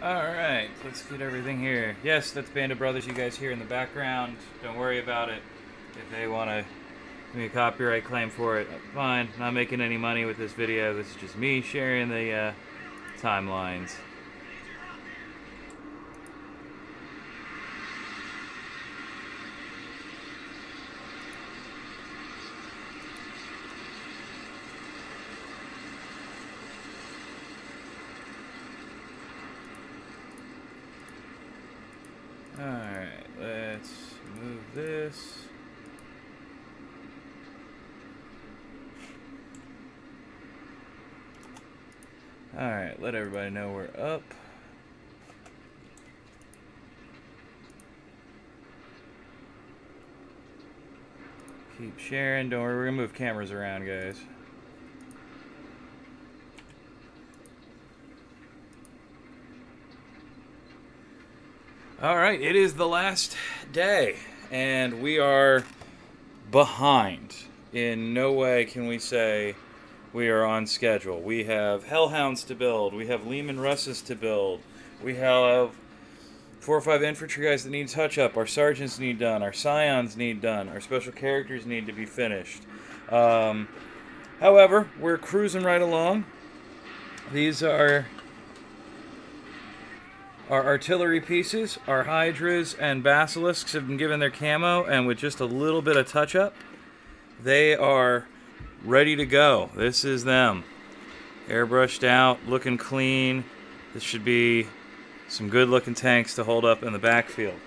Alright, let's get everything here. Yes, that's Band of Brothers you guys hear in the background. Don't worry about it. If they want to give me a copyright claim for it, fine. Not making any money with this video. This is just me sharing the timelines. Alright, let's move this. Alright, let everybody know we're up. Keep sharing. Don't worry, we're going to move cameras around, guys. Alright, it is the last day, and we are behind. In no way can we say we are on schedule. We have Hellhounds to build, we have Lehman Russes to build, we have 4 or 5 infantry guys that need touch-up, our sergeants need done, our scions need done, our special characters need to be finished. However, we're cruising right along. These are our artillery pieces, our hydras and basilisks have been given their camo, and with just a little bit of touch-up, they are ready to go. This is them. Airbrushed out, looking clean. This should be some good-looking tanks to hold up in the backfield.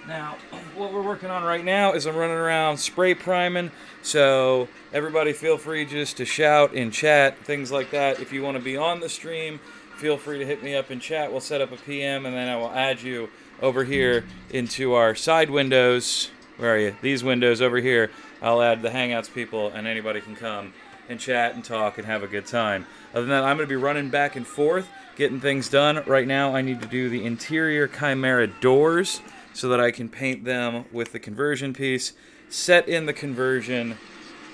Now, what we're working on right now is I'm running around spray priming, so everybody feel free just to shout in chat, things like that. If you want to be on the stream, feel free to hit me up in chat. We'll set up a PM, and then I will add you over here into our side windows. Where are you? These windows over here. I'll add the Hangouts people, and anybody can come and chat and talk and have a good time. Other than that, I'm going to be running back and forth, getting things done. Right now, I need to do the interior Chimera doors so that I can paint them with the conversion piece, set in the conversion,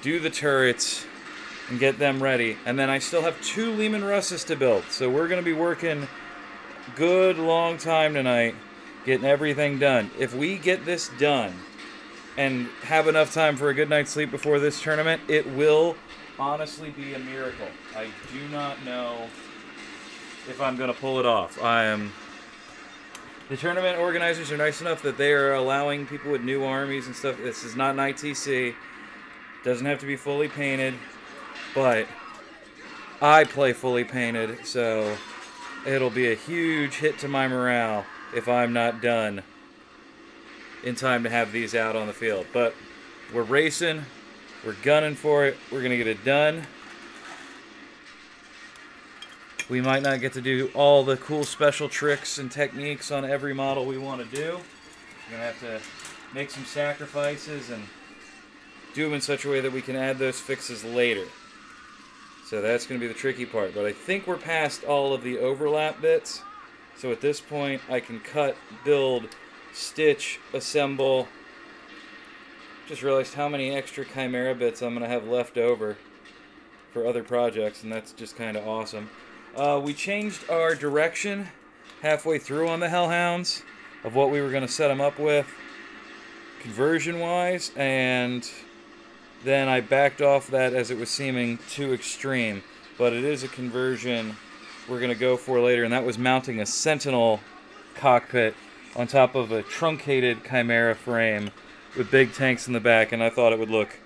do the turrets, and get them ready. And then I still have 2 Lehman Russes to build. So we're going to be working good long time tonight, getting everything done. If we get this done and have enough time for a good night's sleep before this tournament, it will honestly be a miracle. I do not know if I'm going to pull it off. The tournament organizers are nice enough that they are allowing people with new armies and stuff. This is not an ITC. Doesn't have to be fully painted. But I play fully painted, so it'll be a huge hit to my morale if I'm not done in time to have these out on the field. But we're racing, we're gunning for it, we're going to get it done. We might not get to do all the cool special tricks and techniques on every model we want to do. We're going to have to make some sacrifices and do them in such a way that we can add those fixes later. So that's going to be the tricky part. But I think we're past all of the overlap bits. So at this point, I can cut, build, stitch, assemble. Just realized how many extra Chimera bits I'm going to have left over for other projects, and that's just kind of awesome. We changed our direction halfway through on the Hellhounds of what we were going to set them up with, conversion-wise, and then I backed off that as it was seeming too extreme. But it is a conversion we're going to go for later, and that was mounting a Sentinel cockpit on top of a truncated Chimera frame with big tanks in the back, and I thought it would look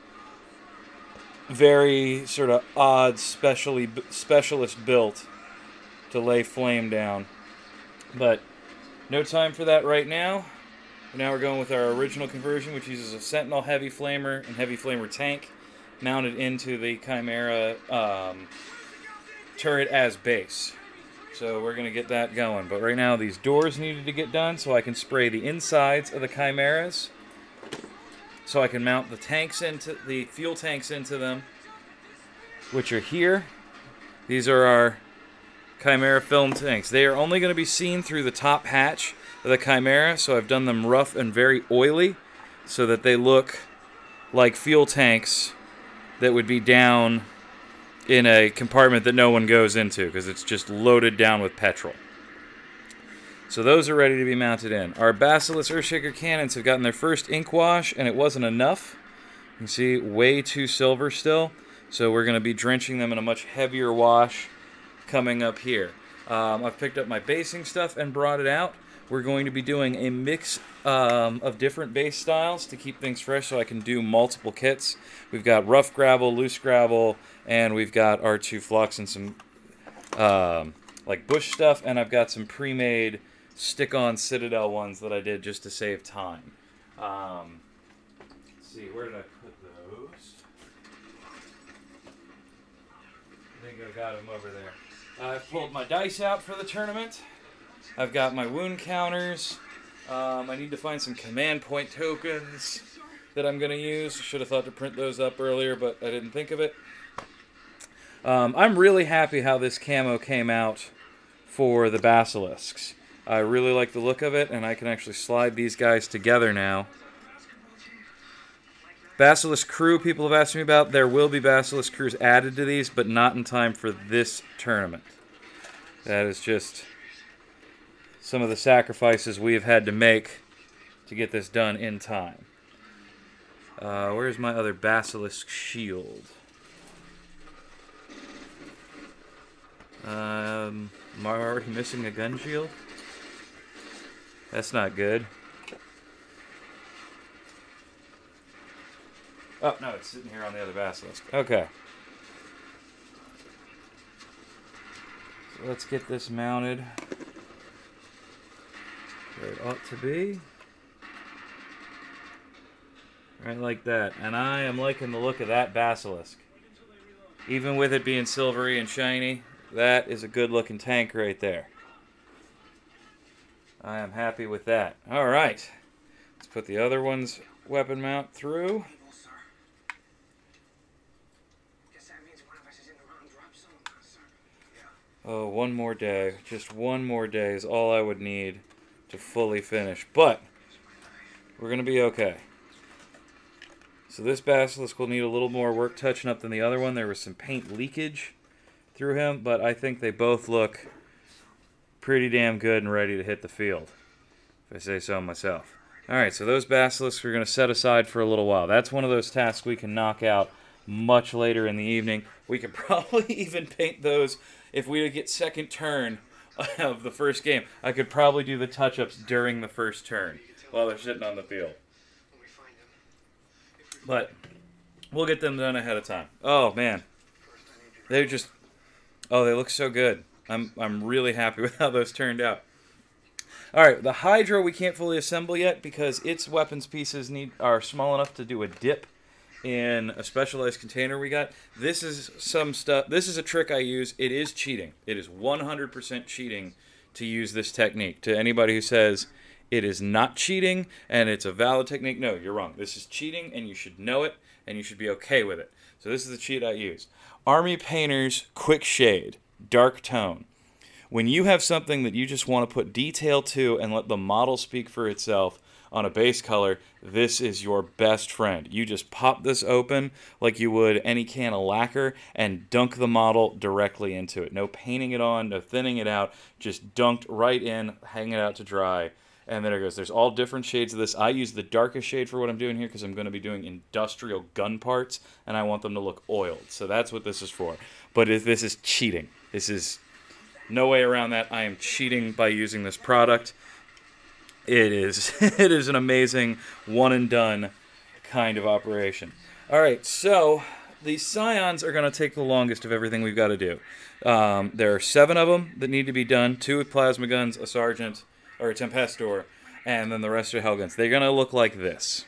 very sort of odd, specialist built to lay flame down. But no time for that right now. Now we're going with our original conversion, which uses a Sentinel heavy flamer and heavy flamer tank mounted into the Chimera turret as base. So we're going to get that going. But right now these doors needed to get done so I can spray the insides of the Chimeras, so I can mount the tanks into the fuel tanks into them, which are here. These are our Chimera film tanks. They are only going to be seen through the top hatch of the Chimera, so I've done them rough and very oily so that they look like fuel tanks that would be down in a compartment that no one goes into because it's just loaded down with petrol. So those are ready to be mounted in. Our Basilisk Earthshaker cannons have gotten their first ink wash, and it wasn't enough. You can see way too silver still. So we're going to be drenching them in a much heavier wash coming up here. I've picked up my basing stuff and brought it out. We're going to be doing a mix of different base styles to keep things fresh so I can do multiple kits. We've got rough gravel, loose gravel, and we've got R2 Flux and some like bush stuff, and I've got some pre-made stick-on Citadel ones that I did just to save time. Let's see, where did I put those? I think I got them over there. I've pulled my dice out for the tournament. I've got my wound counters. I need to find some command point tokens that I'm going to use. Should have thought to print those up earlier, but I didn't think of it. I'm really happy how this camo came out for the Basilisks. I really like the look of it, and I can actually slide these guys together now. Basilisk Crew, people have asked me about. There will be Basilisk Crews added to these, but not in time for this tournament. That is just some of the sacrifices we have had to make to get this done in time. Where's my other Basilisk shield? Am I already missing a gun shield? That's not good. Oh, no, it's sitting here on the other Basilisk. Okay. So let's get this mounted where it ought to be. Right like that. And I am liking the look of that Basilisk. Even with it being silvery and shiny, that is a good looking tank right there. I am happy with that. Alright. Let's put the other one's weapon mount through. Oh, one more day. Just one more day is all I would need to fully finish. But we're going to be okay. So this Basilisk will need a little more work touching up than the other one. There was some paint leakage through him, but I think they both look pretty damn good and ready to hit the field, if I say so myself. Alright, so those Basilisks we're going to set aside for a little while. That's one of those tasks we can knock out much later in the evening. We could probably even paint those if we get second turn of the first game. I could probably do the touch-ups during the first turn while they're sitting on the field. But we'll get them done ahead of time. Oh, man. They're just... Oh, they look so good. I'm really happy with how those turned out. Alright, the Hydra we can't fully assemble yet because its weapons pieces are small enough to do a dip in a specialized container we got. This is some stuff. This is a trick I use. It is cheating. It is 100% cheating to use this technique. To anybody who says it is not cheating and it's a valid technique, no, you're wrong. This is cheating and you should know it and you should be okay with it. So this is the cheat I use. Army Painter's Quick Shade, Dark Tone. When you have something that you just want to put detail to and let the model speak for itself on a base color, this is your best friend. You just pop this open like you would any can of lacquer and dunk the model directly into it. No painting it on, no thinning it out, just dunked right in, hang it out to dry, and there it goes. There's all different shades of this. I use the darkest shade for what I'm doing here because I'm going to be doing industrial gun parts, and I want them to look oiled. So that's what this is for. But this is cheating. This is no way around that. I am cheating by using this product. It is it is an amazing one-and-done kind of operation. All right, so these Scions are going to take the longest of everything we've got to do. There are 7 of them that need to be done, 2 with plasma guns, a Sergeant, or a Tempestor, and then the rest are Hellguns. They're going to look like this.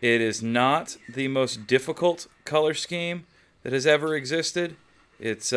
It is not the most difficult color scheme that has ever existed. It's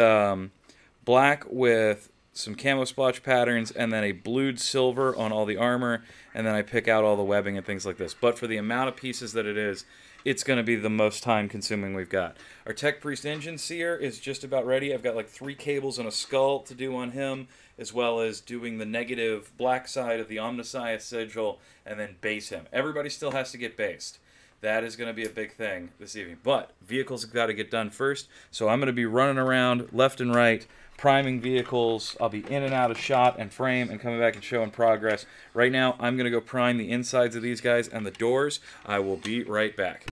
black with some camo splotch patterns and then a blued silver on all the armor, and then I pick out all the webbing and things like this. But for the amount of pieces that it is, it's going to be the most time consuming we've got. Our Tech Priest Engine Seer is just about ready. I've got like 3 cables and a skull to do on him, as well as doing the negative black side of the Omnissiah sigil and then base him. Everybody still has to get based. That is going to be a big thing this evening. But vehicles have got to get done first, so I'm going to be running around left and right priming vehicles. I'll be in and out of shot and frame and coming back and showing progress. Right now, I'm going to go prime the insides of these guys and the doors. I will be right back.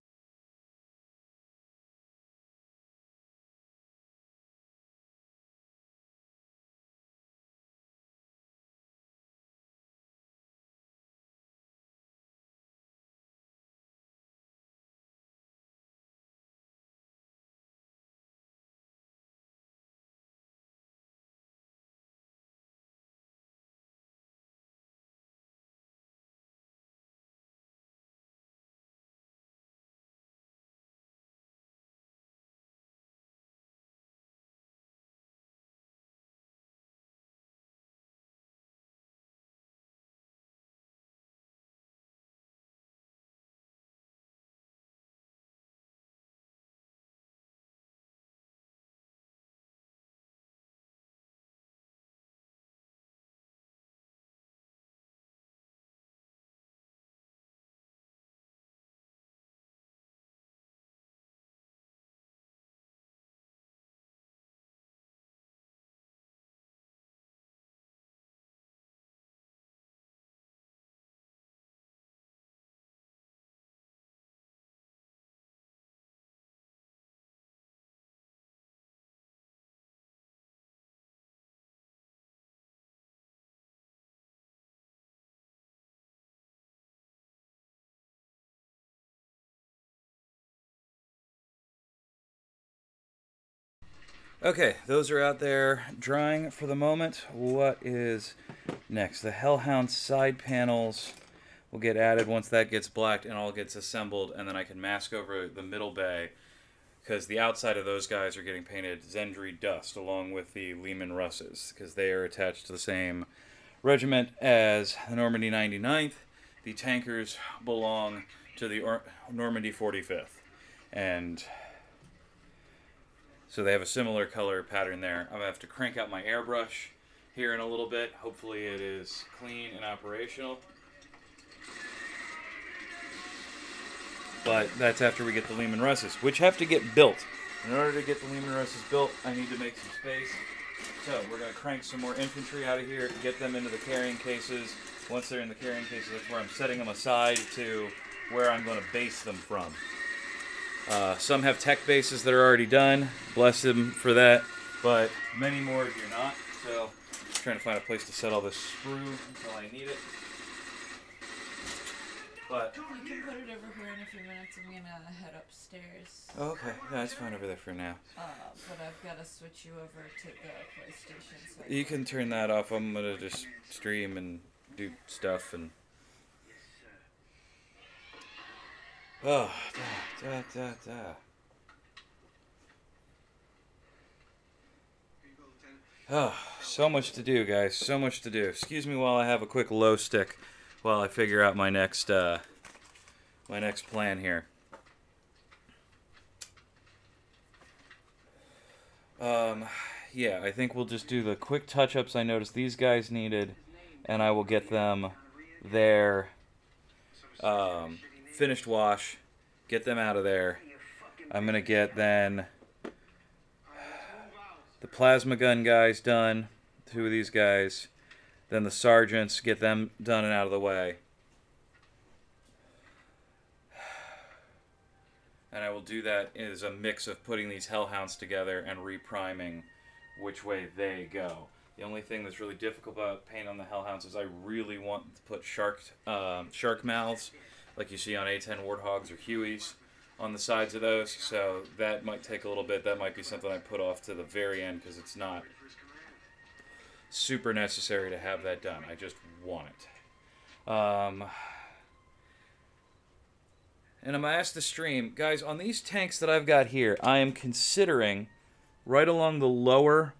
Okay, those are out there drying for the moment. What is next? The Hellhound side panels will get added once that gets blacked and all gets assembled, and then I can mask over the middle bay because the outside of those guys are getting painted Zendri Dust along with the Lehman Russes because they are attached to the same regiment as the Normandy 99th. The tankers belong to the Normandy 45th, and so they have a similar color pattern there. I'm going to have to crank out my airbrush here in a little bit. Hopefully it is clean and operational. But that's after we get the Lehman Russes, which have to get built. In order to get the Lehman Russes built, I need to make some space. So we're going to crank some more infantry out of here, get them into the carrying cases. Once they're in the carrying cases, that's where I'm setting them aside to where I'm going to base them from. Some have tech bases that are already done. Bless them for that. But many more do not. So I'm trying to find a place to set all this sprue until I need it. But I can put it over here in a few minutes. I'm gonna head upstairs. Okay, that's fine over there for now. But I've got to switch you over to the PlayStation. So You can turn that off. I'm gonna just stream and do stuff and. Oh, Oh, so much to do, guys. So much to do. Excuse me while I have a quick low stick while I figure out my next plan here. Yeah, I think we'll just do the quick touch-ups I noticed these guys needed, and I will get them their finished wash, get them out of there. I'm going to get then the plasma gun guys done, 2 of these guys, then the sergeants, get them done and out of the way. And I will do that as a mix of putting these Hellhounds together and repriming which way they go. The only thing that's really difficult about paint on the Hellhounds is I really want to put shark mouths, like you see on A10 Warthogs or Hueys, on the sides of those. So that might take a little bit. That might be something I put off to the very end because it's not super necessary to have that done. I just want it. And I'm going to ask the stream, guys, on these tanks that I've got here, I am considering, right along the lower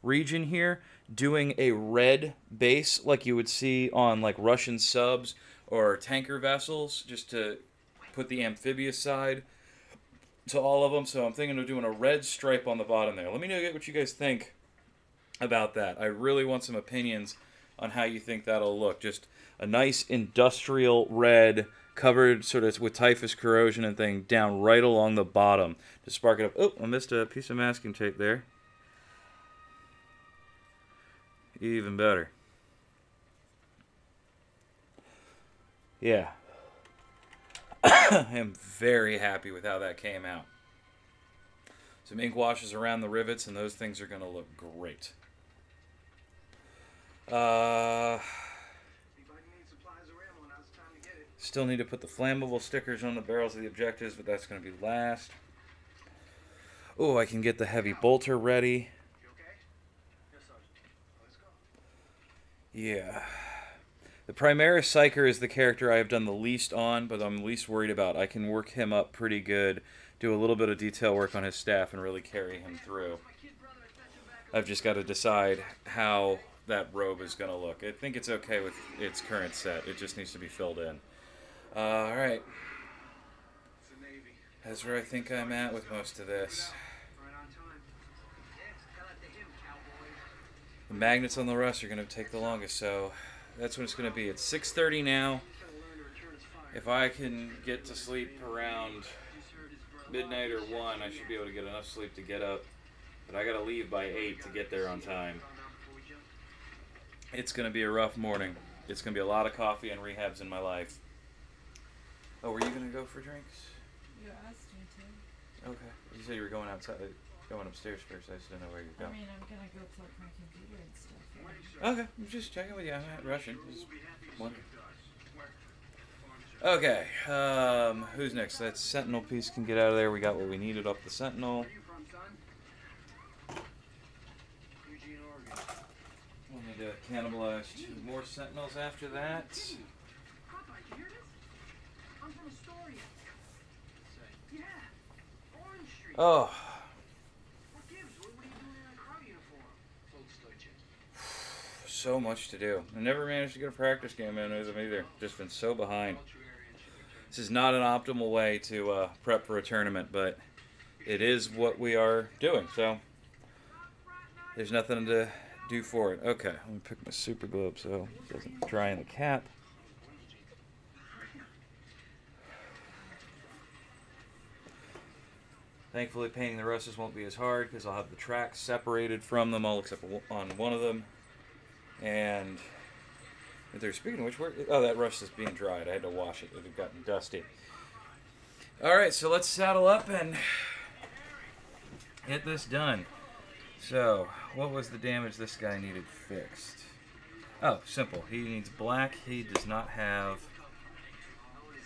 region here, doing a red base like you would see on like Russian subs or tanker vessels, just to put the amphibious side to all of them. So I'm thinking of doing a red stripe on the bottom there. Let me know what you guys think about that. I really want some opinions on how you think that'll look. Just a nice industrial red, covered sort of with typhus corrosion and thing down right along the bottom to spark it up. Oh, I missed a piece of masking tape there. Even better. Yeah. I am very happy with how that came out. Some ink washes around the rivets, and those things are going to look great. Still need to put the flammable stickers on the barrels of the objectives, but that's going to be last. Oh, I can get the heavy bolter ready. Yeah. The Primaris Psyker is the character I have done the least on, but I'm least worried about. I can work him up pretty good, do a little bit of detail work on his staff, and really carry him through. I've just got to decide how that robe is going to look. I think it's okay with its current set. It just needs to be filled in. Alright. That's where I think I'm at with most of this. The magnets on the rust are going to take the longest, so that's what it's going to be. It's 6:30 now. If I can get to sleep around midnight or 1, I should be able to get enough sleep to get up. But I got to leave by 8 to get there on time. It's going to be a rough morning. It's going to be a lot of coffee and rehabs in my life. Oh, were you going to go for drinks? You asked me to. Okay. You said you were going outside, going upstairs first. I just didn't know where you were going. I mean, I'm gonna go plug my computer and stuff. Okay, I'm just checking with you. I'm not rushing. Just wondering. Okay, who's next? That Sentinel piece can get out of there. We got what we needed off the Sentinel. We'll need to cannibalize 2 more Sentinels after that. Oh. So much to do. I never managed to get a practice game in with them either. Just been so behind. This is not an optimal way to prep for a tournament, but it is what we are doing. So there's nothing to do for it. Okay, let me pick my super glue up so it doesn't dry in the cap. Thankfully, painting the russes won't be as hard because I'll have the tracks separated from them, all except on one of them. And speaking of which, oh, that rust is being dried. I had to wash it. It had gotten dusty. All right, so let's saddle up and get this done. So, what was the damage this guy needed fixed? Oh, simple. He needs black. He does not have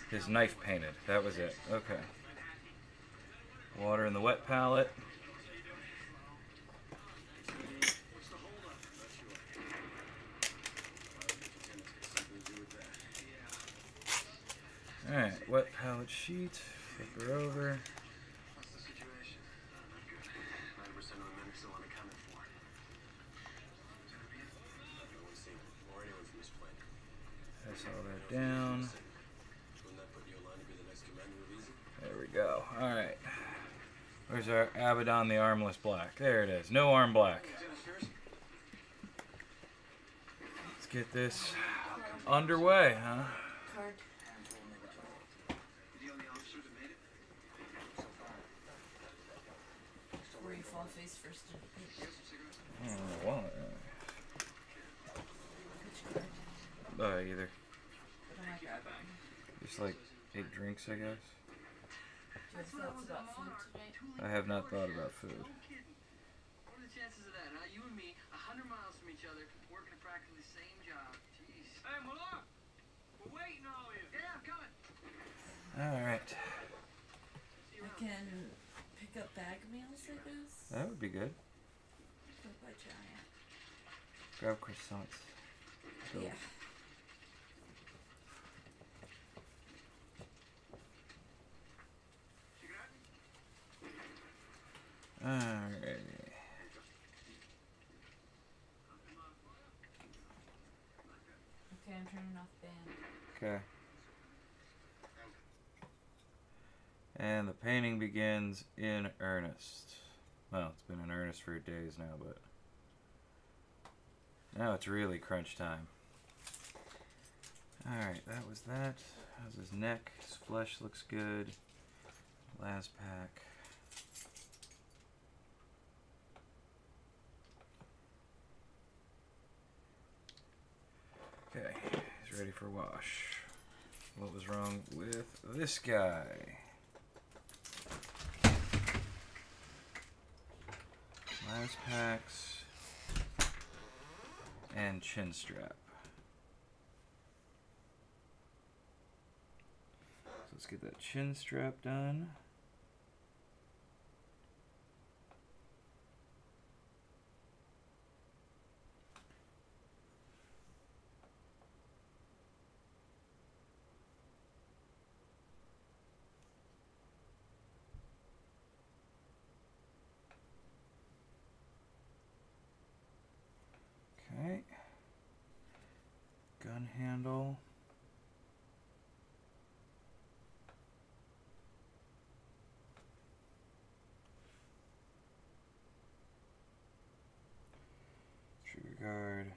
his knife painted. That was it. Okay. Water in the wet palette. Alright, wet palette sheet. Flip her over. Press all that down. There we go. Alright. Where's our Abaddon the Armless Black? There it is. No arm black. Let's get this underway, huh? Card. Where you fall face first in the page. I don't know what. Which card? Either. What am I grabbing? Just like 8 drinks, I guess. Do you have thoughts about food tonight? I have not thought about food. What are the chances of that, huh? You and me, 100 miles from each other, working at practically the same job. Jeez. Hey, Malak! We're waiting on all of you. Yeah, I'm coming. Alright. I can pick up bag meals, I guess. That would be good. Go by Giant. Grab croissants. Go. Yeah. Alright. Okay, I'm turning off band. Okay. And the painting begins in earnest. Well, it's been in earnest for days now, but now it's really crunch time. Alright, that was that. How's his neck? His flesh looks good. Last pack. Okay, he's ready for wash. What was wrong with this guy? Last packs and chin strap. So let's get that chin strap done. Okay. Gun handle. Trigger guard.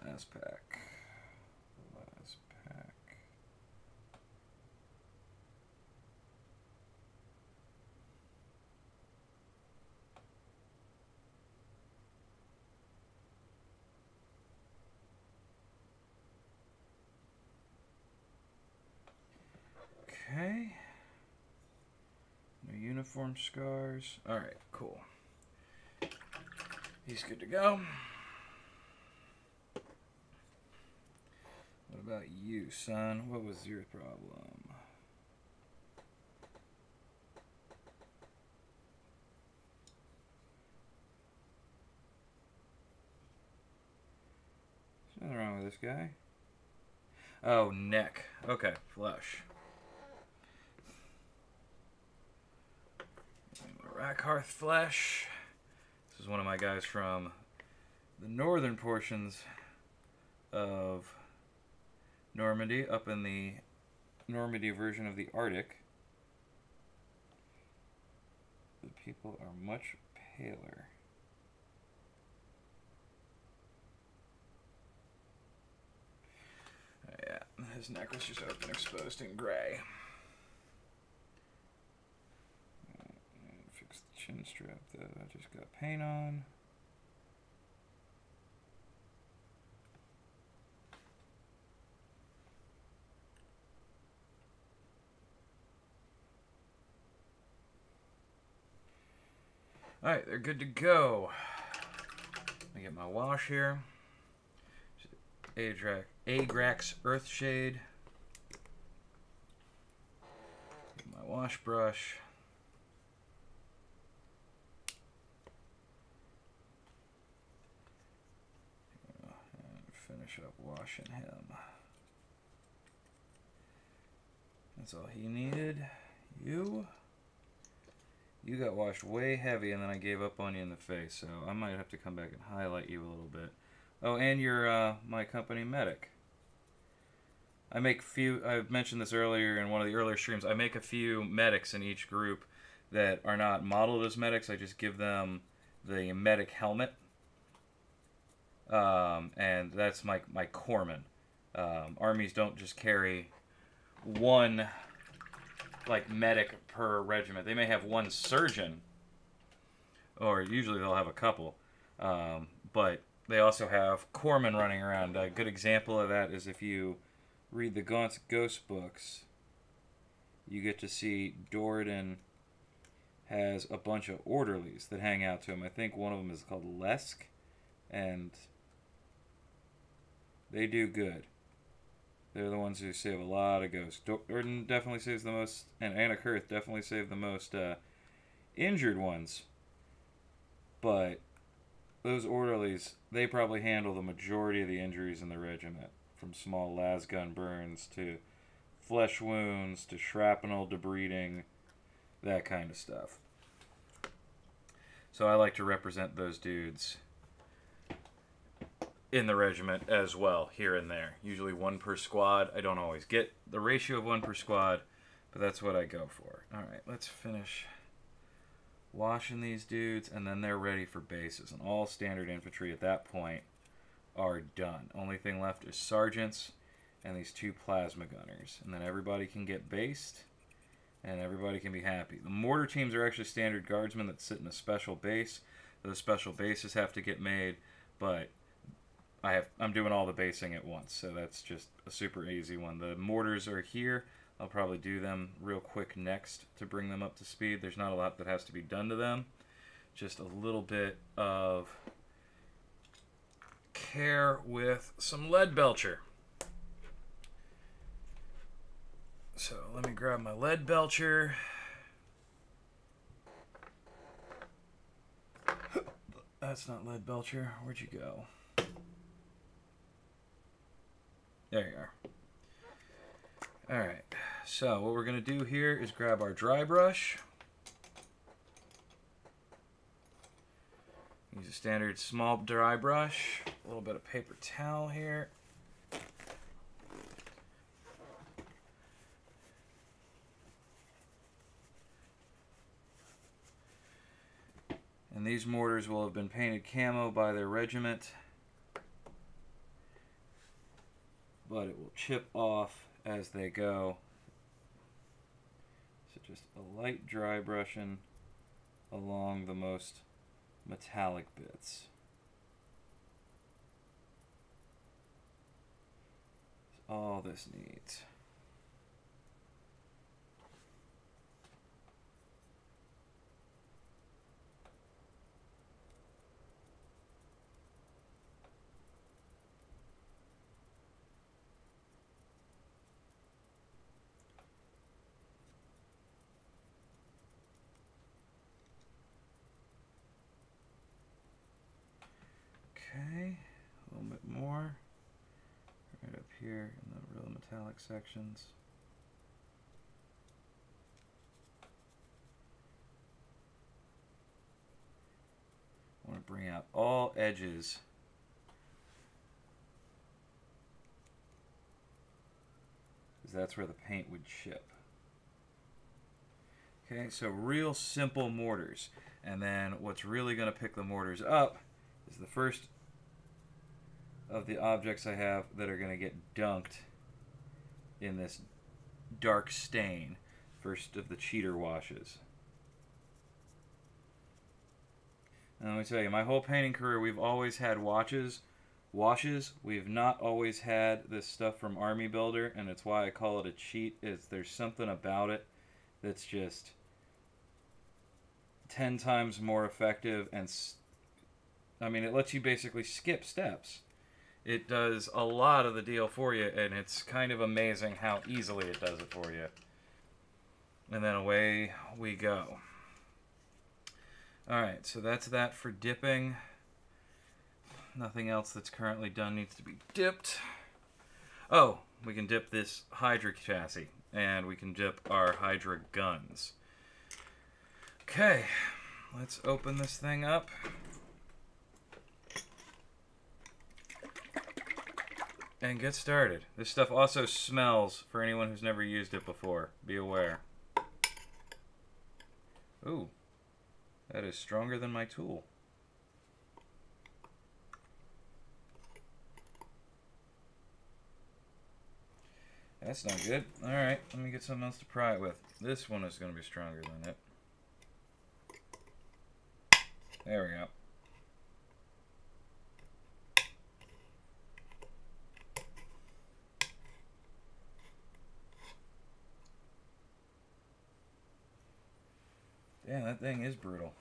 Last pack. Last pack. Okay. No uniform scars. Alright, cool. He's good to go. What about you, son? What was your problem? There's nothing wrong with this guy. Oh, neck. Okay, flush. Rackhearth flesh. This is one of my guys from the northern portions of Normandy, up in the Normandy version of the Arctic. The people are much paler. Oh, yeah, his neck was just open, exposed in gray. Fix the chin strap that I just got paint on. Alright, they're good to go. Let me get my wash here. Agrax Earthshade. Get my wash brush. And finish up washing him. That's all he needed. You got washed way heavy, and then I gave up on you in the face, so I might have to come back and highlight you a little bit. Oh, and you're my company medic. I've mentioned this earlier in one of the earlier streams, I make a few medics in each group that are not modeled as medics. I just give them the medic helmet. And that's my corpsman. Armies don't just carry one medic per regiment. They may have one surgeon, or usually they'll have a couple, but they also have corpsmen running around. A good example of that is if you read the Gaunt's Ghost books, you get to see Doradin has a bunch of orderlies that hang out to him. I think one of them is called Lesk, and they do good. They're the ones who save a lot of ghosts. Doradin definitely saves the most, and Anna Kurth definitely saved the most injured ones. But those orderlies, they probably handle the majority of the injuries in the regiment, from small lasgun burns to flesh wounds to shrapnel debriding, that kind of stuff. So I like to represent those dudes in the regiment as well, here and there. Usually one per squad. I don't always get the ratio of one per squad, but that's what I go for. Alright, let's finish washing these dudes, and then they're ready for bases. And all standard infantry at that point are done. Only thing left is sergeants and these two plasma gunners. And then everybody can get based, and everybody can be happy. The mortar teams are actually standard guardsmen that sit in a special base. Those special bases have to get made, but I'm doing all the basing at once, so that's just a super easy one. The mortars are here. I'll probably do them real quick next to bring them up to speed. There's not a lot that has to be done to them. Just a little bit of care with some lead belcher. So let me grab my lead belcher. That's not lead belcher. Where'd you go? There you are. Alright, so what we're going to do here is grab our dry brush. Use a standard small dry brush. A little bit of paper towel here. And these mortars will have been painted camo by their regiment, but it will chip off as they go. So just a light dry brushing along the most metallic bits. That's all this needs. Okay, a little bit more right up here in the real metallic sections. I want to bring out all edges. Because that's where the paint would chip. Okay, so real simple mortars. And then what's really going to pick the mortars up is the first of the objects I have that are going to get dunked in this dark stain. First of the cheater washes. And let me tell you, my whole painting career, we've always had washes. We've not always had this stuff from Army Builder, and it's why I call it a cheat. There's something about it that's just 10 times more effective, and I mean, it lets you basically skip steps. It does a lot of the deal for you, and it's kind of amazing how easily it does it for you. And then away we go. Alright, so that's that for dipping. Nothing else that's currently done needs to be dipped. Oh, we can dip this Hydra chassis, and we can dip our Hydra guns. Okay, let's open this thing up. And get started. This stuff also smells for anyone who's never used it before. Be aware. Ooh, that is stronger than my tool. That's not good. Alright, let me get something else to pry it with. This one is going to be stronger than it. There we go. Yeah, that thing is brutal.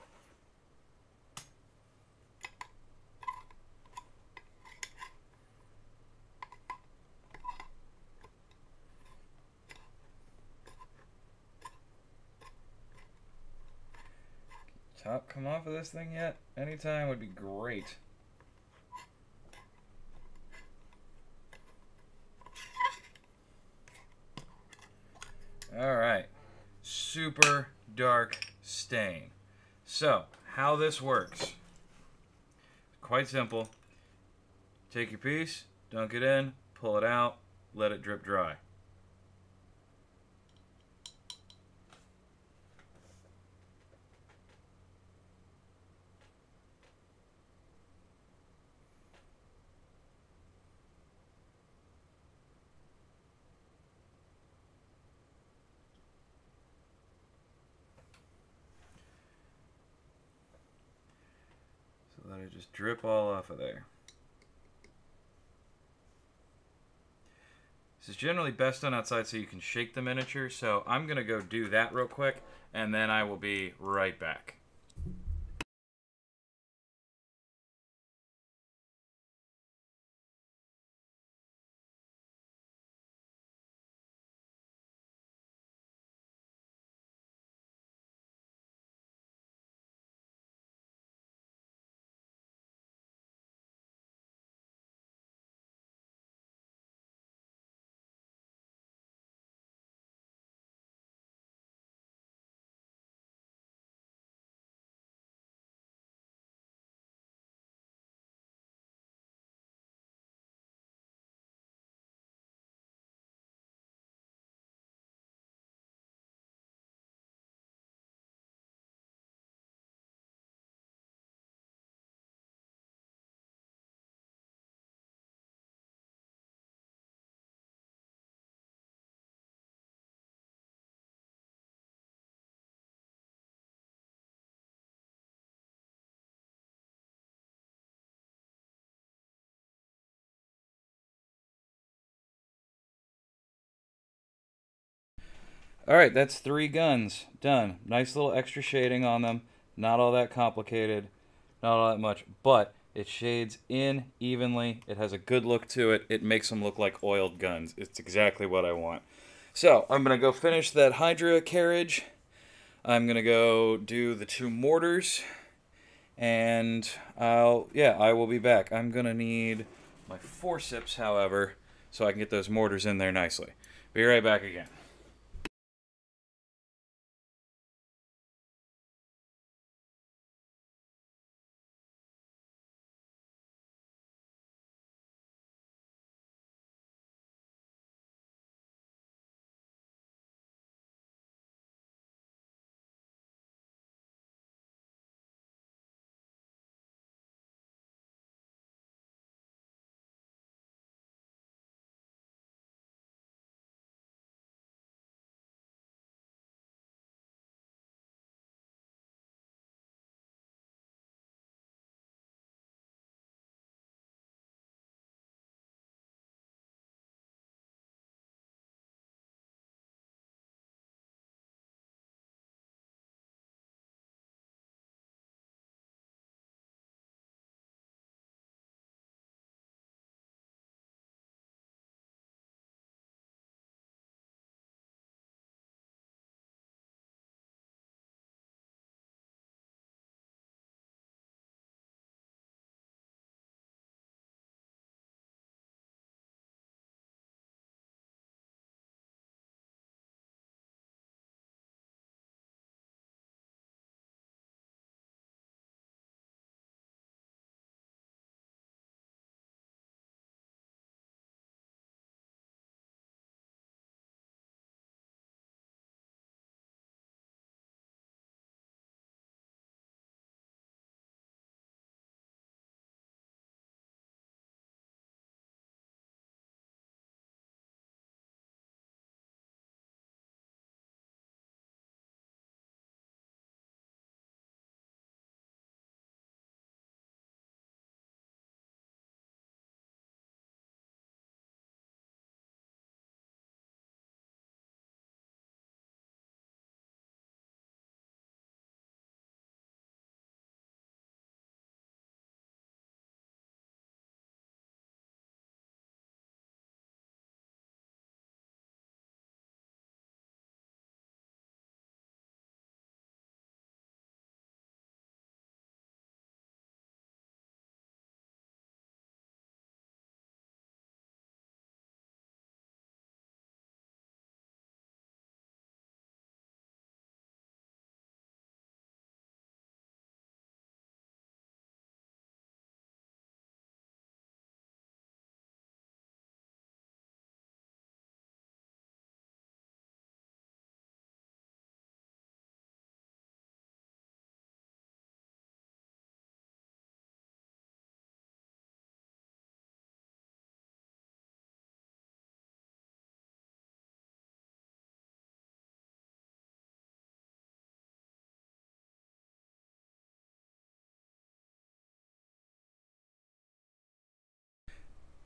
Top come off of this thing yet? Anytime would be great. Alright. Super dark stain. So, how this works. Quite simple. Take your piece, dunk it in, pull it out, let it drip dry. Let it just drip all off of there. This is generally best done outside so you can shake the miniature, so I'm going to go do that real quick, and then I will be right back. Alright, that's 3 guns. Done. Nice little extra shading on them. Not all that complicated. Not all that much. But it shades in evenly. It has a good look to it. It makes them look like oiled guns. It's exactly what I want. So, I'm going to go finish that Hydra carriage. I'm going to go do the 2 mortars. And I will be back. I'm going to need my forceps, however, so I can get those mortars in there nicely. Be right back again.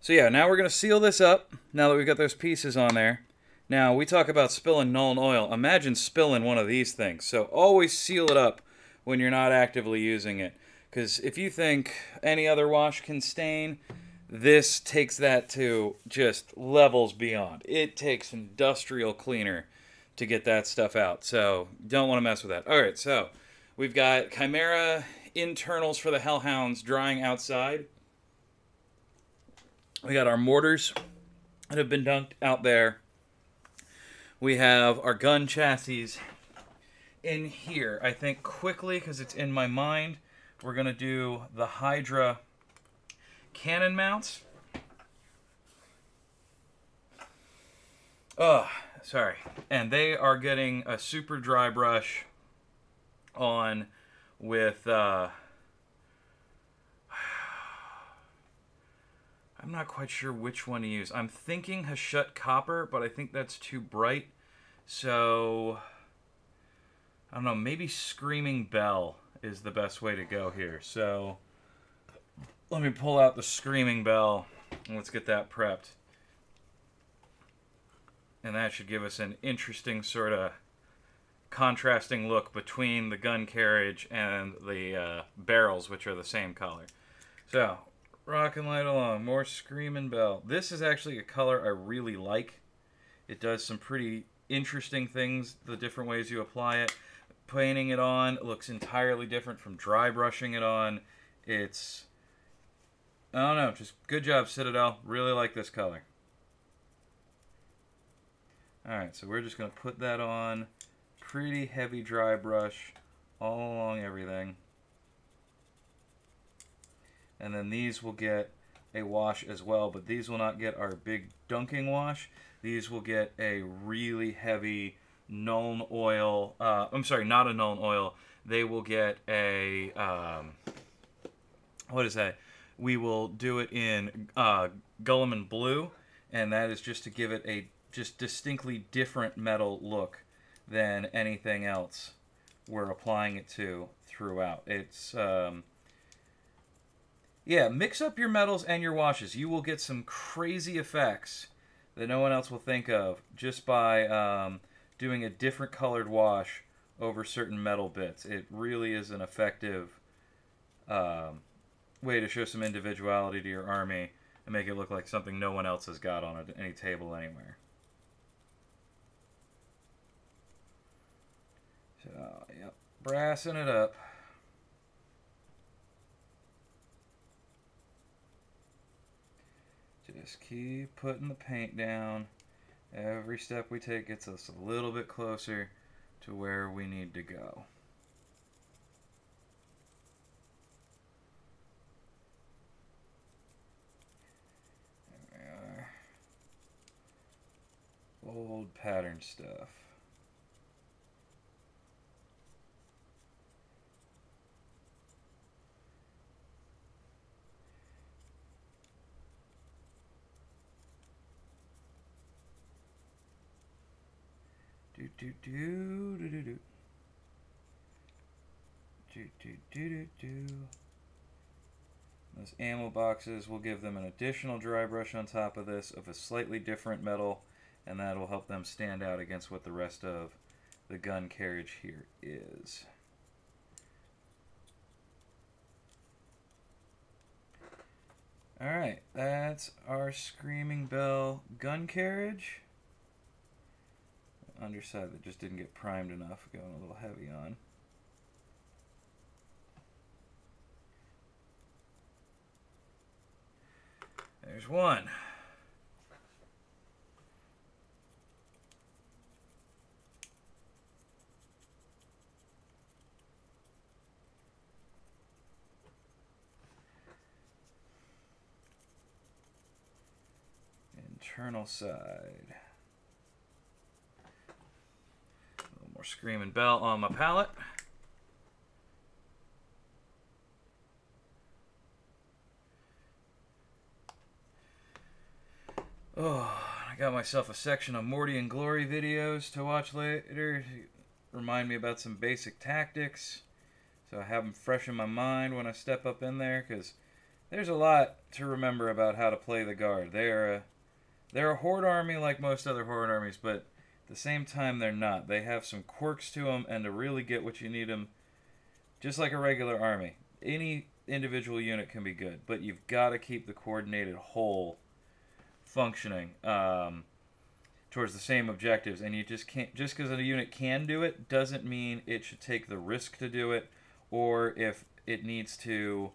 So yeah, now we're going to seal this up, now that we've got those pieces on there. Now, we talk about spilling Nuln Oil. Imagine spilling one of these things. So always seal it up when you're not actively using it. Because if you think any other wash can stain, this takes that to just levels beyond. It takes industrial cleaner to get that stuff out. So don't want to mess with that. All right, so we've got Chimera internals for the Hellhounds drying outside. We got our mortars that have been dunked out there. We have our gun chassis in here. I think quickly, because it's in my mind, we're going to do the Hydra cannon mounts. Oh, sorry. And they are getting a super dry brush on with... I'm not quite sure which one to use. I'm thinking Hachette Copper, but I think that's too bright. So, I don't know, maybe Screaming Bell is the best way to go here. So, let me pull out the Screaming Bell, and let's get that prepped. And that should give us an interesting sort of contrasting look between the gun carriage and the barrels, which are the same color. So, rocking right along, more Screaming Bell. This is actually a color I really like. It does some pretty interesting things, the different ways you apply it. Painting it on looks entirely different from dry brushing it on. It's, I don't know, just good job, Citadel. Really like this color. Alright, so we're just going to put that on. Pretty heavy dry brush all along everything. And then these will get a wash as well, but these will not get our big dunking wash. These will get a really heavy Nuln Oil. I'm sorry, not a Nuln Oil. They will get a, what is that? We will do it in Gulliman Blue, and that is just to give it a just distinctly different metal look than anything else we're applying it to throughout. It's, yeah, mix up your metals and your washes. You will get some crazy effects that no one else will think of just by doing a different colored wash over certain metal bits. It really is an effective way to show some individuality to your army and make it look like something no one else has got on any table anywhere. So, yep, brassing it up. Just keep putting the paint down. Every step we take gets us a little bit closer to where we need to go. There we are. Old pattern stuff. Those ammo boxes, we'll give them an additional dry brush on top of this of a slightly different metal, and that'll help them stand out against what the rest of the gun carriage here is. Alright, that's our Screaming Bell gun carriage. Underside that just didn't get primed enough, going a little heavy on. There's one. Internal side. A little more Screaming Bell on my palette. Oh, I got myself a section of Morty and Glory videos to watch later. Remind me about some basic tactics. So I have them fresh in my mind when I step up in there, because there's a lot to remember about how to play the guard. They're a horde army like most other horde armies, but at the same time they're not. They have some quirks to them, and to really get what you need them, just like a regular army, any individual unit can be good, but you've got to keep the coordinated whole functioning towards the same objectives. And you just can't, just because a unit can do it doesn't mean it should take the risk to do it, or if it needs to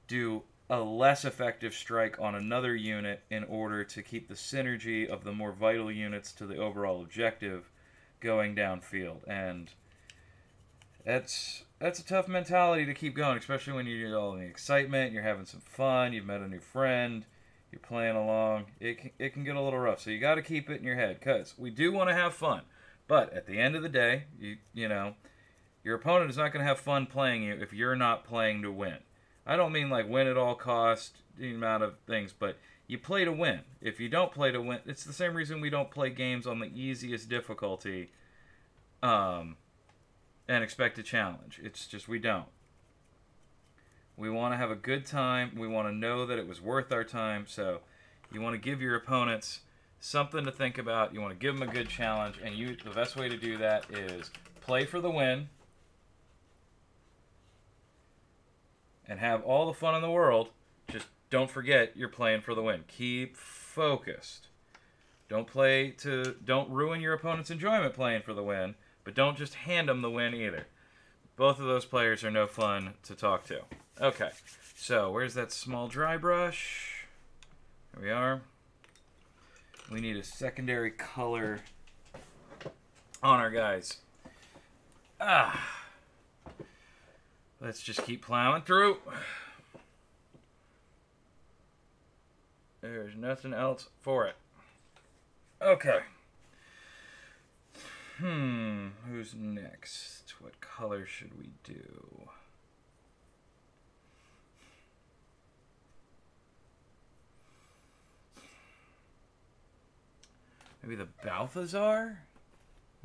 do a less effective strike on another unit in order to keep the synergy of the more vital units to the overall objective going downfield. And that's a tough mentality to keep going, especially when you're all in the excitement, you're having some fun, you've met a new friend, you're playing along. It can get a little rough, so you got to keep it in your head, because we do want to have fun. But at the end of the day, you know, your opponent is not going to have fun playing you if you're not playing to win. I don't mean like win at all cost, the amount of things, but you play to win. If you don't play to win, it's the same reason we don't play games on the easiest difficulty and expect a challenge. It's just we don't. We want to have a good time. We want to know that it was worth our time. So you want to give your opponents something to think about. You want to give them a good challenge, and the best way to do that is play for the win and have all the fun in the world. Just don't forget you're playing for the win. Keep focused. Don't ruin your opponent's enjoyment playing for the win, but don't just hand them the win either. Both of those players are no fun to talk to. Okay, so where's that small dry brush? Here we are. We need a secondary color on our guys. Let's just keep plowing through. There's nothing else for it. Okay. Who's next? What color should we do? Maybe the Balthazar?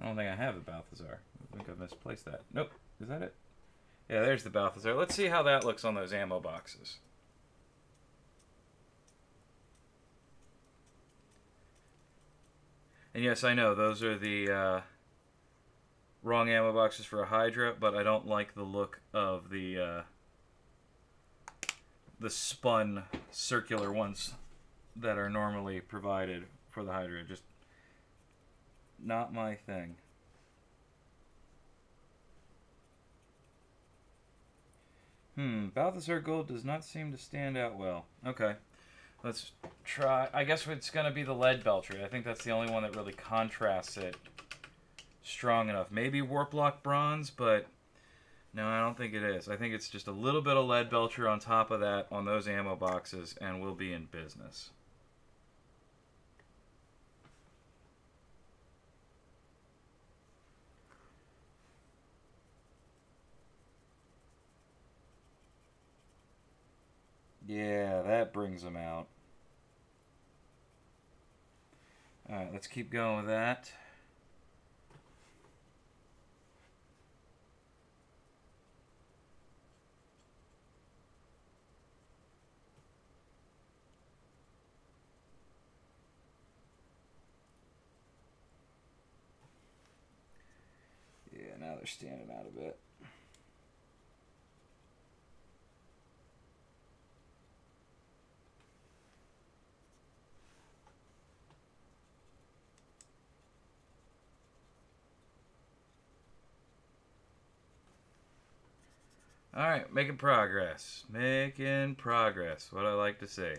I don't think I have the Balthazar. I think I've misplaced that. Nope. Is that it? Yeah, there's the Balthazar. Let's see how that looks on those ammo boxes. And yes, I know, those are the wrong ammo boxes for a Hydra, but I don't like the look of the spun circular ones that are normally provided for the Hydra. Just not my thing. Balthazar Gold does not seem to stand out well. Okay. Let's try. I guess it's going to be the Lead Belcher. I think that's the only one that really contrasts it strong enough. Maybe Warplock Bronze, but no, I don't think it is. I think it's just a little bit of Lead Belcher on top of that on those ammo boxes, and we'll be in business. Yeah, that brings them out. Alright, let's keep going with that. Yeah, now they're standing out a bit. Alright, making progress. Making progress. What I like to say.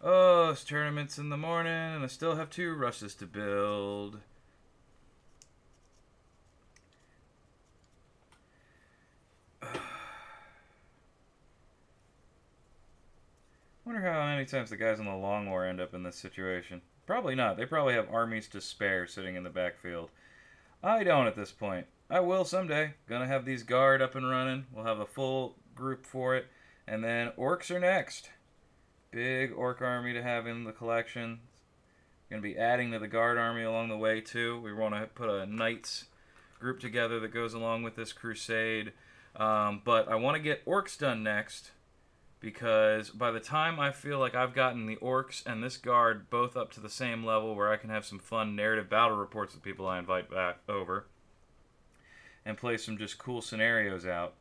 Oh, this tournament's in the morning, and I still have 2 rushes to build. Wonder how many times the guys on the Long War end up in this situation. Probably not. They probably have armies to spare sitting in the backfield. I don't at this point. I will someday. Gonna have these guard up and running. We'll have a full group for it. And then orcs are next. Big orc army to have in the collection. Gonna be adding to the guard army along the way too. We want to put a knights group together that goes along with this crusade. But I want to get orcs done next, because by the time I feel like I've gotten the orcs and this guard both up to the same level where I can have some fun narrative battle reports with people I invite back over and play some just cool scenarios out,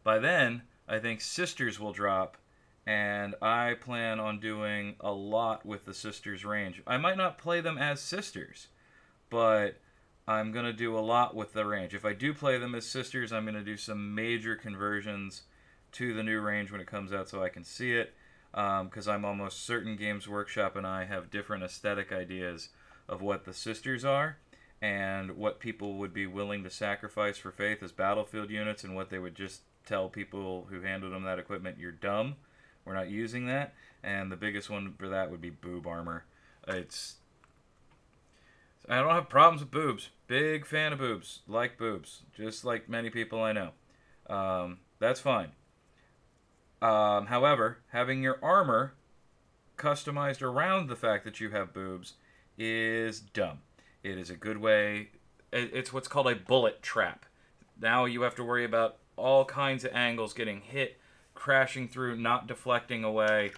by then I think sisters will drop, and I plan on doing a lot with the sisters range. I might not play them as sisters, but I'm going to do a lot with the range. If I do play them as sisters, I'm going to do some major conversions to the new range when it comes out so I can see it, because I'm almost certain Games Workshop and I have different aesthetic ideas of what the sisters are and what people would be willing to sacrifice for faith as battlefield units, and what they would just tell people who handled them that equipment, you're dumb, we're not using that. And the biggest one for that would be boob armor. I don't have problems with boobs. Big fan of boobs. Like boobs. Just like many people I know. That's fine. However, having your armor customized around the fact that you have boobs is dumb. It is a good way. It's what's called a bullet trap. Now you have to worry about all kinds of angles, getting hit, crashing through, not deflecting away.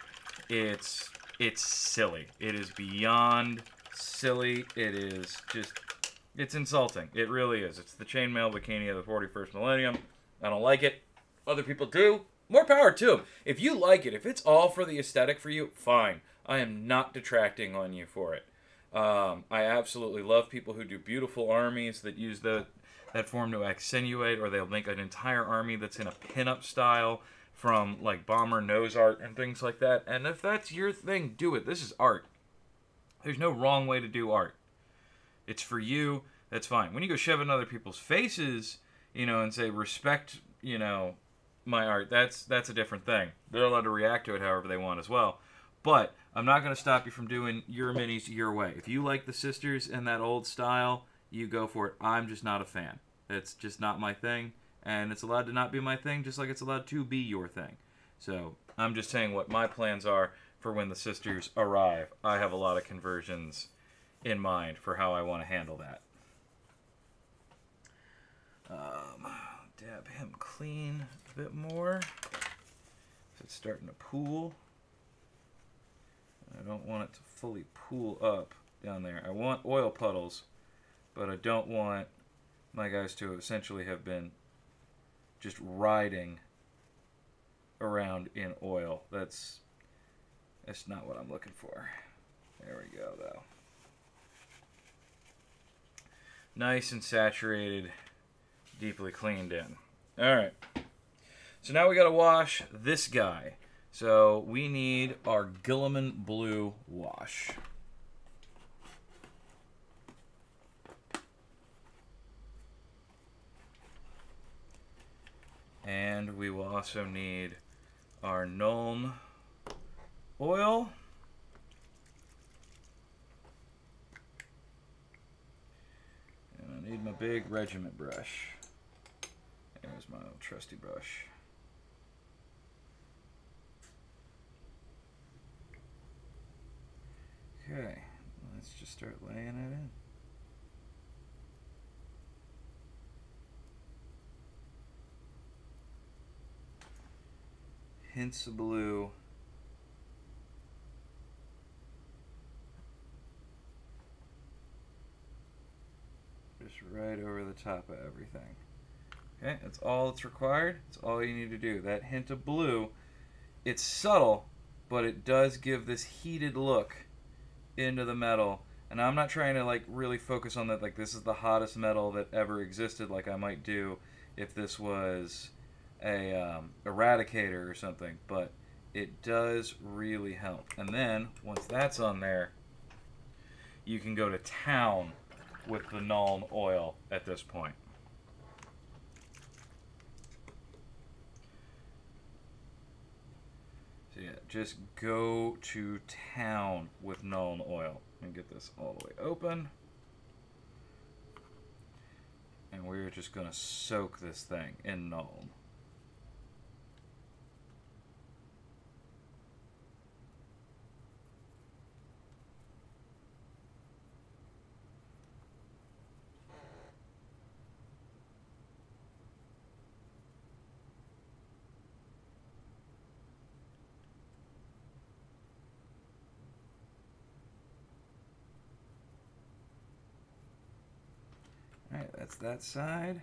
It's silly. It is beyond silly. It is just, it's insulting. It really is. It's the chainmail bikini of the 41st millennium. I don't like it. Other people do. More power to them. If you like it, if it's all for the aesthetic for you, fine. I am not detracting on you for it. I absolutely love people who do beautiful armies that use that form to accentuate, or they'll make an entire army that's in a pinup style from like bomber nose art and things like that. And if that's your thing, do it. This is art. There's no wrong way to do art. It's for you. That's fine. When you go shove in other people's faces, and say respect, my art, that's a different thing. They're allowed to react to it however they want as well. But I'm not going to stop you from doing your minis your way. If you like the sisters in that old style, you go for it. I'm just not a fan. It's just not my thing, and it's allowed to not be my thing, just like it's allowed to be your thing. So I'm just saying what my plans are for when the sisters arrive. I have a lot of conversions in mind for how I want to handle that. Dab him clean a bit more. It's starting to pool. I don't want it to fully pool up down there. I want oil puddles, but I don't want my guys to essentially have been just riding around in oil. That's not what I'm looking for. There we go, though. Nice and saturated, deeply cleaned in. Alright. So now we gotta wash this guy. So we need our Guilliman Blue wash. And we will also need our Nuln oil. And I need my big regiment brush. There's my old trusty brush. Okay, let's just start laying it in. Hints of blue. Just right over the top of everything. Okay, that's all that's required. That's all you need to do. That hint of blue, it's subtle, but it does give this heated look into the metal. And I'm not trying to like really focus on that, like this is the hottest metal that ever existed, like I might do if this was a eradicator or something, but it does really help. And then once that's on there, you can go to town with the Nuln oil at this point. So yeah, just go to town with Nuln oil. And get this all the way open. And we're just going to soak this thing in Nuln. that's that side.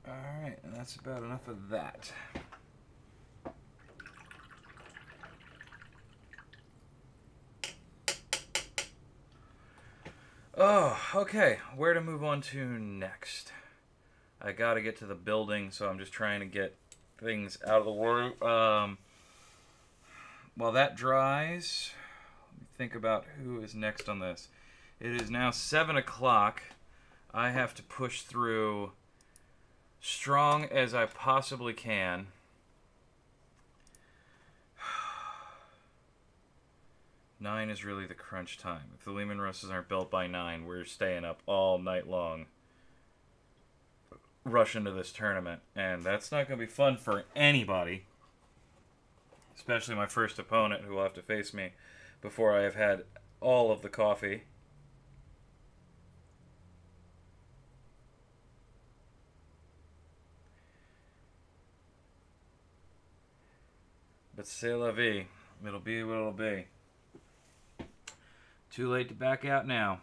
Alright, and that's about enough of that. Oh, okay. Where to move on to next? I gotta get to the building, so I'm just trying to get things out of the way. While that dries, let me think about who is next on this. It is now 7 o'clock. I have to push through strong as I possibly can. Nine is really the crunch time. If the Lehman Russes aren't built by 9, we're staying up all night long, rush into this tournament, and that's not going to be fun for anybody, especially my first opponent who will have to face me before I have had all of the coffee. But c'est la vie. It'll be what it'll be. Too late to back out now.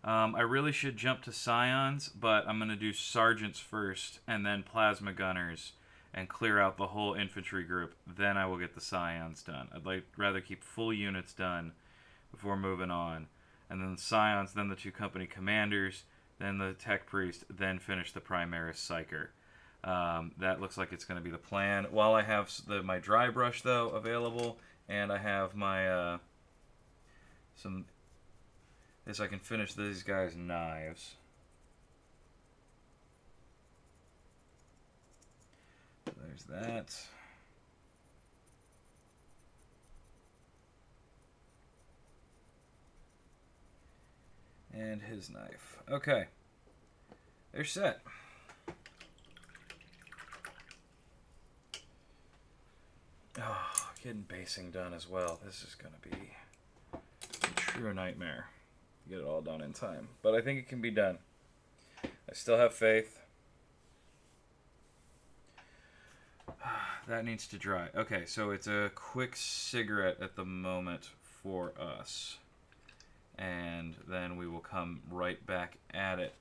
I really should jump to Scions, but I'm going to do Sergeants first, and then Plasma Gunners, and clear out the whole infantry group. Then I will get the Scions done. I'd rather keep full units done before moving on. And then the Scions, then the 2 company commanders, then the Tech Priest, then finish the Primaris Psyker. That looks like it's going to be the plan. While I have my dry brush, though, available, and I have my this, I can finish these guys' knives. There's that. And his knife. Okay. They're set. Oh, getting basing done as well. This is going to be a true nightmare to get it all done in time. But I think it can be done. I still have faith. That needs to dry. Okay, so it's a quick cigarette at the moment for us. And then we will come right back at it.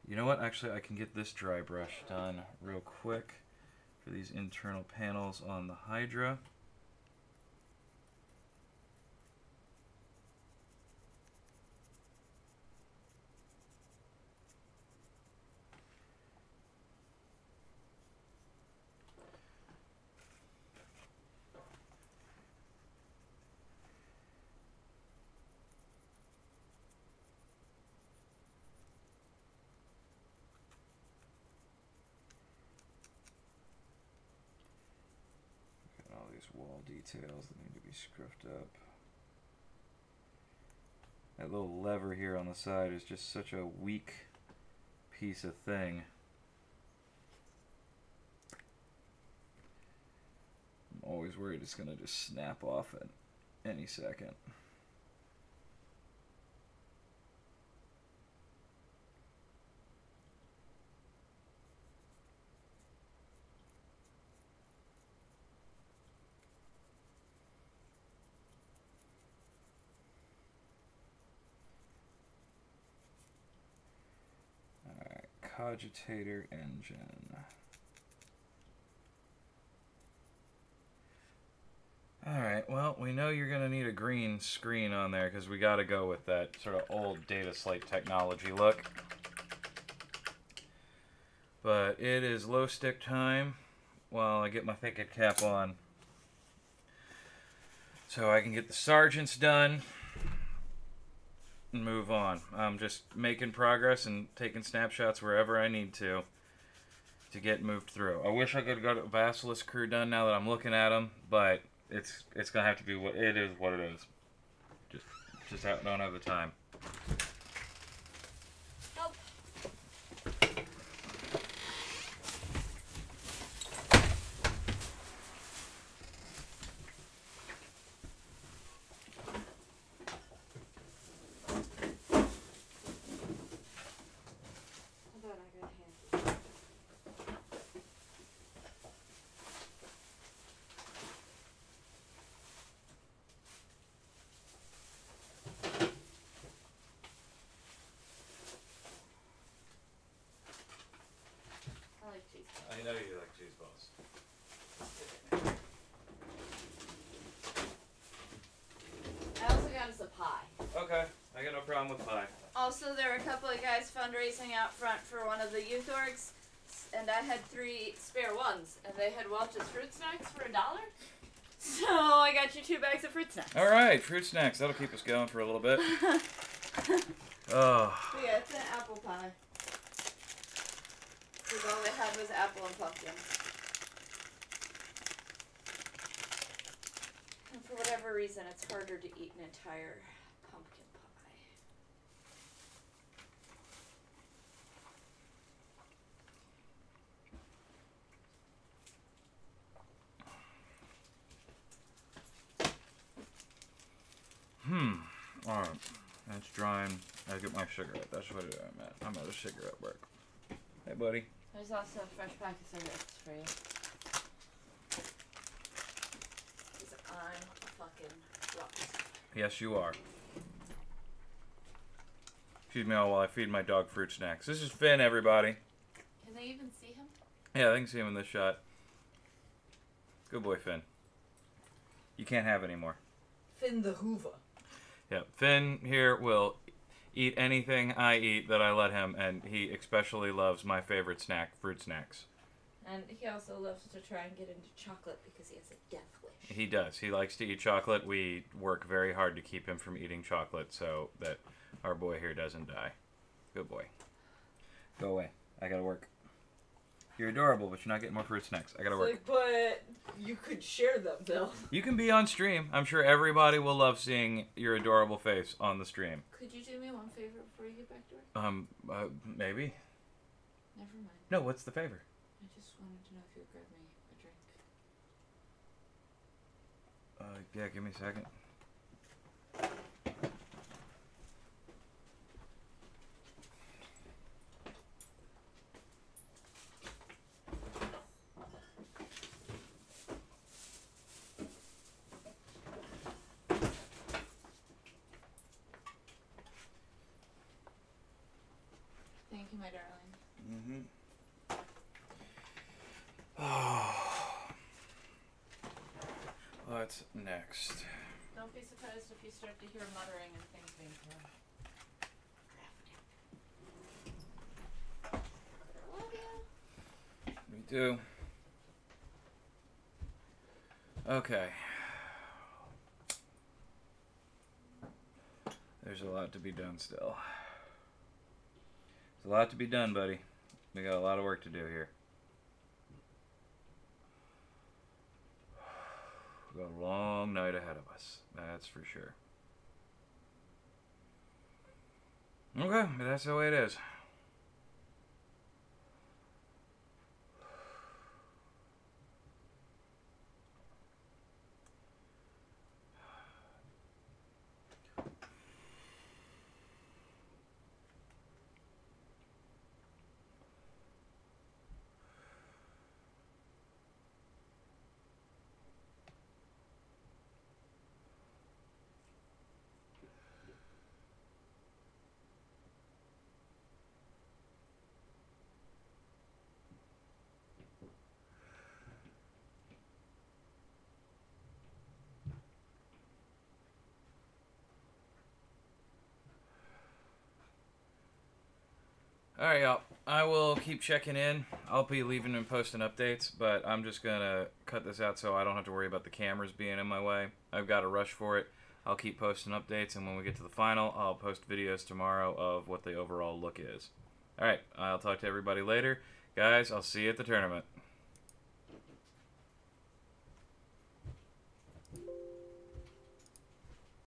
You know what? Actually, I can get this dry brush done real quick for these internal panels on the Hydra. Wall details that need to be scruffed up. That little lever here on the side is just such a weak piece of thing. I'm always worried it's going to just snap off at any second. Cogitator engine. Alright, well, we know you're going to need a green screen on there because we got to go with that sort of old data slate technology look. But it is low stick time while I get my thicket cap on. So I can get the sergeants done. and move on. I'm just making progress and taking snapshots wherever I need to get moved through. I wish I could have got a Basilisk crew done now that I'm looking at them, but it's gonna have to be what it is. What it is. Just don't have the time. Nope. Hold on, I got hands. I like cheese. I know you like cheese balls. I also got us a pie. Okay, I got no problem with pie. Also, there were a couple of guys fundraising out front for one of the youth orgs, and I had 3 spare ones, and they had Welch's fruit snacks for $1. So I got you 2 bags of fruit snacks. All right, fruit snacks. That'll keep us going for a little bit. Oh. But yeah, it's an apple pie. Because all they had was apple and pumpkin. And for whatever reason, it's harder to eat an entire pumpkin pie. Alright. That's drying. I get my cigarette. That's what I'm at. I'm at a cigarette break. Hey, buddy. There's also a fresh pack of cigarettes for you. Because I'm a fucking rockstar. Yes, you are. Excuse me all while I feed my dog fruit snacks. This is Finn, everybody. Can they even see him? Yeah, they can see him in this shot. Good boy, Finn. You can't have any more. Finn the Hoover. Yeah, Finn here will eat anything I eat that I let him, and he especially loves my favorite snack, fruit snacks. And he also loves to try and get into chocolate because he has a death wish. He does. He likes to eat chocolate. We work very hard to keep him from eating chocolate so that our boy here doesn't die. Good boy. Go away. I gotta work. You're adorable, but you're not getting more fruit snacks. I gotta work. Like, but you could share them, though. You can be on stream. I'm sure everybody will love seeing your adorable face on the stream. Could you do me one favor before you get back to work? Maybe. Never mind. No, what's the favor? I just wanted to know if you would grab me a drink. Yeah, give me a second. Thank you, my darling. What's next? Don't be surprised if you start to hear muttering and things being thrown. Love you. We do. Okay. There's a lot to be done still. There's a lot to be done, buddy. We got a lot of work to do here. We've got a long night ahead of us. That's for sure. Okay, but that's the way it is. Alright, y'all. I will keep checking in. I'll be leaving and posting updates, but I'm just going to cut this out so I don't have to worry about the cameras being in my way. I've got to rush for it. I'll keep posting updates, and when we get to the final, I'll post videos tomorrow of what the overall look is. Alright, I'll talk to everybody later. Guys, I'll see you at the tournament.